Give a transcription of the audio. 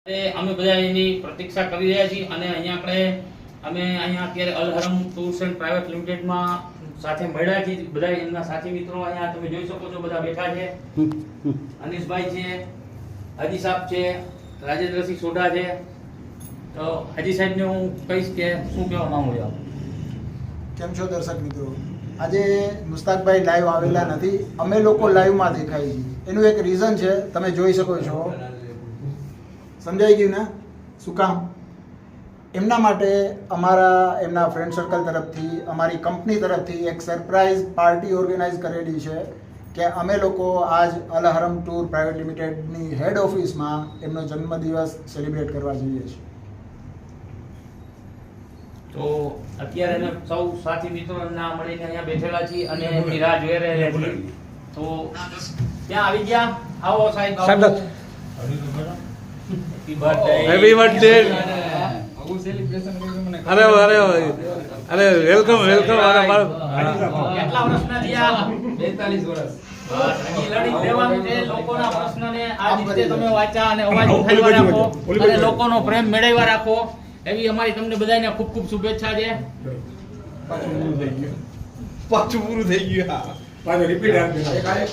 અમે બધા એની પ્રતીક્ષા કરી રહ્યા છીએ અને અહીંયા અત્યારે અલહરમ ટૂર્સ એન્ડ પ્રાઇવેટ લિમિટેડમાં સાથે મળ્યા છીએ. બધા એમના સાથી મિત્રો અહીંયા તમે જોઈ શકો છો બધા બેઠા છે. અનીશભાઈ છે, હાજી સાહેબ છે, રાજેન્દ્રસિંહ સોઢા છે. તો હાજી સાહેબને હું કહીશ કે શું કહેવા માંગુ છું. કેમ છો દર્શક મિત્રો? આજે મુસ્તાકભાઈ લાઈવ આવેલા નથી, અમે લોકો લાઈવમાં દેખાય છીએ. એનું એક રીઝન છે, તમે જોઈ શકો છો. સમજાઈ ગયું ને શું કામ? એમના માટે એમના ફ્રેન્ડ સર્કલ તરફથી, અમારી કંપની તરફથી એક સરપ્રાઈઝ પાર્ટી ઓર્ગેનાઇઝ કરેલી છે કે અમે લોકો આજ અલહરમ ટૂર પ્રાઇવેટ લિમિટેડની હેડ ઓફિસમાં એમનો જન્મદિવસ સેલિબ્રેટ કરવા જઈએ છીએ. તો અત્યારે અમે સૌ સાથી મિત્રો ના મળીને અહીંયા બેઠેલા છીએ અને એમની રાહ જોઈ રહ્યા છીએ. તો ત્યાં આવી ગયા. આવો સાહેબ, આવો. Happy birthday. અરે વેલકમ. કેટલા વર્ષના થયા? 42 વર્ષ. હજી લડી દેવાનું છે. લોકોના પ્રશ્નને આ રીતે તમે વાંચા અને અવાજ ઉઠાવ્યા રાખો અને લોકોનો પ્રેમ મેળવ્યા રાખો, એવી અમારી તમને બધાને ખૂબ ખૂબ શુભેચ્છા છે. પાછું પૂરું થઈ ગયું.